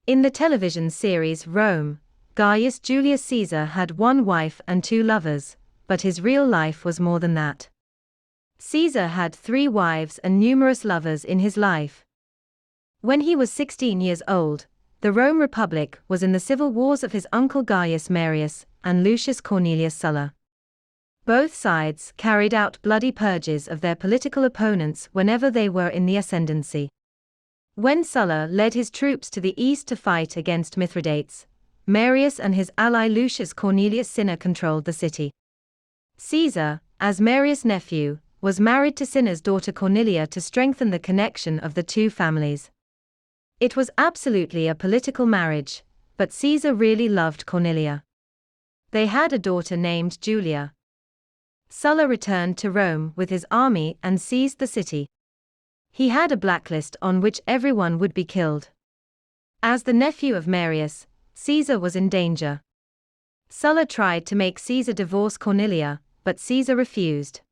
In the television series Rome, Gaius Julius Caesar had one wife and two lovers, but his real life was more than that. Caesar had 3 wives and numerous lovers in his life. When he was 16 years old, the Rome Republic was in the civil wars of his uncle Gaius Marius and Lucius Cornelius Sulla. Both sides carried out bloody purges of their political opponents whenever they were in the ascendancy. When Sulla led his troops to the east to fight against Mithridates, Marius and his ally Lucius Cornelius Cinna controlled the city. Caesar, as Marius' nephew, was married to Cinna's daughter Cornelia to strengthen the connection of the two families. It was absolutely a political marriage, but Caesar really loved Cornelia. They had a daughter named Julia. Sulla returned to Rome with his army and seized the city. He had a blacklist on which everyone would be killed. As the nephew of Marius, Caesar was in danger. Sulla tried to make Caesar divorce Cornelia, but Caesar refused.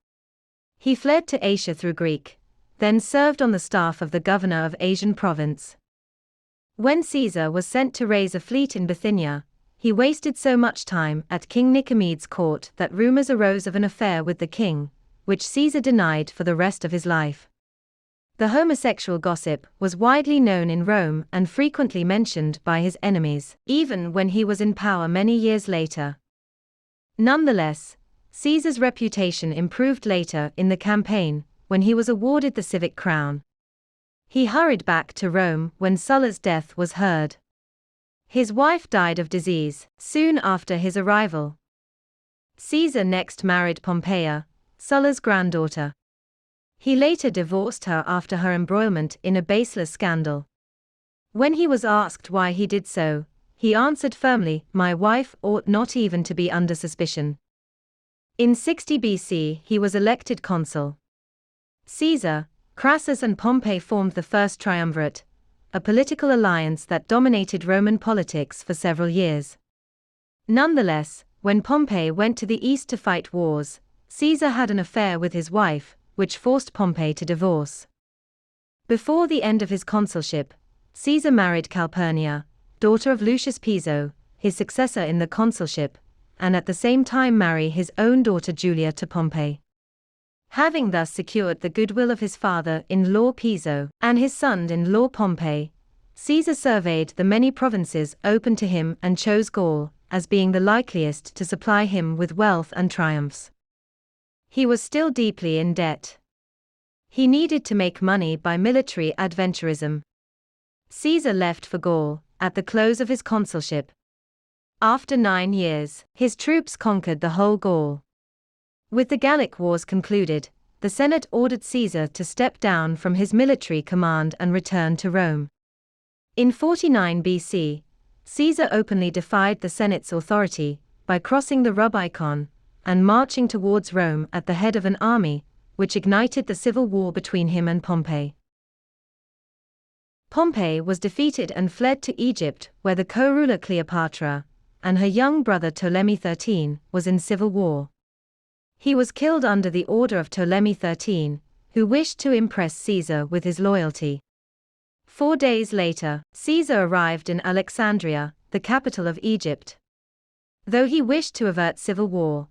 He fled to Asia through Greece, then served on the staff of the governor of Asian province. When Caesar was sent to raise a fleet in Bithynia, he wasted so much time at King Nicomedes' court that rumors arose of an affair with the king, which Caesar denied for the rest of his life. The homosexual gossip was widely known in Rome and frequently mentioned by his enemies, even when he was in power many years later. Nonetheless, Caesar's reputation improved later in the campaign, when he was awarded the civic crown. He hurried back to Rome when Sulla's death was heard. His wife died of disease soon after his arrival. Caesar next married Pompeia, Sulla's granddaughter. He later divorced her after her embroilment in a baseless scandal. When he was asked why he did so, he answered firmly, "My wife ought not even to be under suspicion." In 60 BC he was elected consul. Caesar, Crassus and Pompey formed the First Triumvirate, a political alliance that dominated Roman politics for several years. Nonetheless, when Pompey went to the east to fight wars, Caesar had an affair with his wife, which forced Pompey to divorce. Before the end of his consulship, Caesar married Calpurnia, daughter of Lucius Piso, his successor in the consulship, and at the same time marry his own daughter Julia to Pompey. Having thus secured the goodwill of his father-in-law Piso and his son-in-law Pompey, Caesar surveyed the many provinces open to him and chose Gaul as being the likeliest to supply him with wealth and triumphs. He was still deeply in debt. He needed to make money by military adventurism. Caesar left for Gaul at the close of his consulship. After 9 years, his troops conquered the whole Gaul. With the Gallic Wars concluded, the Senate ordered Caesar to step down from his military command and return to Rome. In 49 BC, Caesar openly defied the Senate's authority by crossing the Rubicon and marching towards Rome at the head of an army, which ignited the civil war between him and Pompey. Pompey was defeated and fled to Egypt, where the co-ruler Cleopatra and her young brother Ptolemy XIII was in civil war. He was killed under the order of Ptolemy XIII, who wished to impress Caesar with his loyalty. 4 days later, Caesar arrived in Alexandria, the capital of Egypt. Though he wished to avert civil war,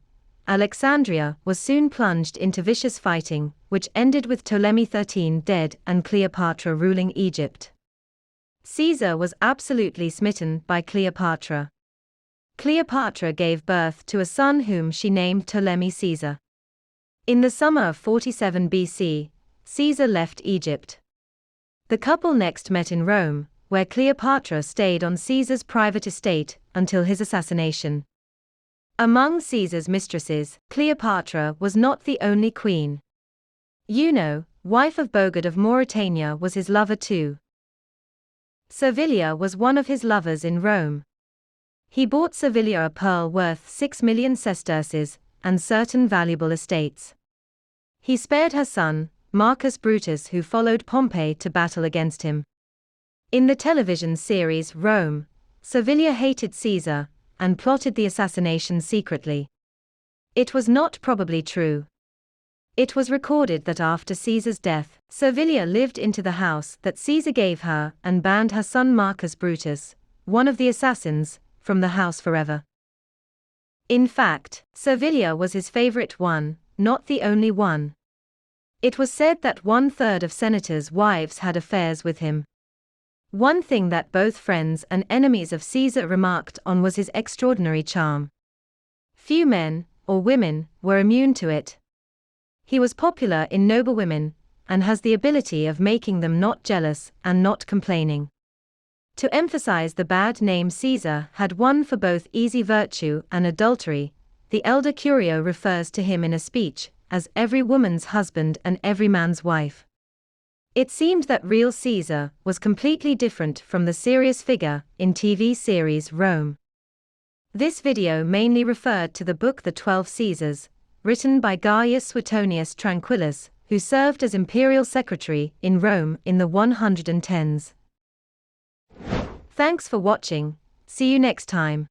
Alexandria was soon plunged into vicious fighting, which ended with Ptolemy XIII dead and Cleopatra ruling Egypt. Caesar was absolutely smitten by Cleopatra. Cleopatra gave birth to a son whom she named Ptolemy Caesar. In the summer of 47 BC, Caesar left Egypt. The couple next met in Rome, where Cleopatra stayed on Caesar's private estate until his assassination. Among Caesar's mistresses, Cleopatra was not the only queen. Juno, wife of Bogard of Mauritania, was his lover too. Servilia was one of his lovers in Rome. He bought Servilia a pearl worth 6 million sesterces and certain valuable estates. He spared her son, Marcus Brutus, who followed Pompey to battle against him. In the television series Rome, Servilia hated Caesar and plotted the assassination secretly. It was not probably true. It was recorded that after Caesar's death, Servilia lived into the house that Caesar gave her and banned her son Marcus Brutus, one of the assassins, from the house forever. In fact, Servilia was his favorite one, not the only one. It was said that 1/3 of senators' wives had affairs with him. One thing that both friends and enemies of Caesar remarked on was his extraordinary charm. Few men, or women, were immune to it. He was popular in noble women, and has the ability of making them not jealous and not complaining. To emphasize the bad name Caesar had won for both easy virtue and adultery, the elder Curio refers to him in a speech as every woman's husband and every man's wife. It seemed that real Caesar was completely different from the serious figure in TV series Rome. This video mainly referred to the book The 12 Caesars, written by Gaius Suetonius Tranquillus, who served as imperial secretary in Rome in the 110s. Thanks for watching, see you next time.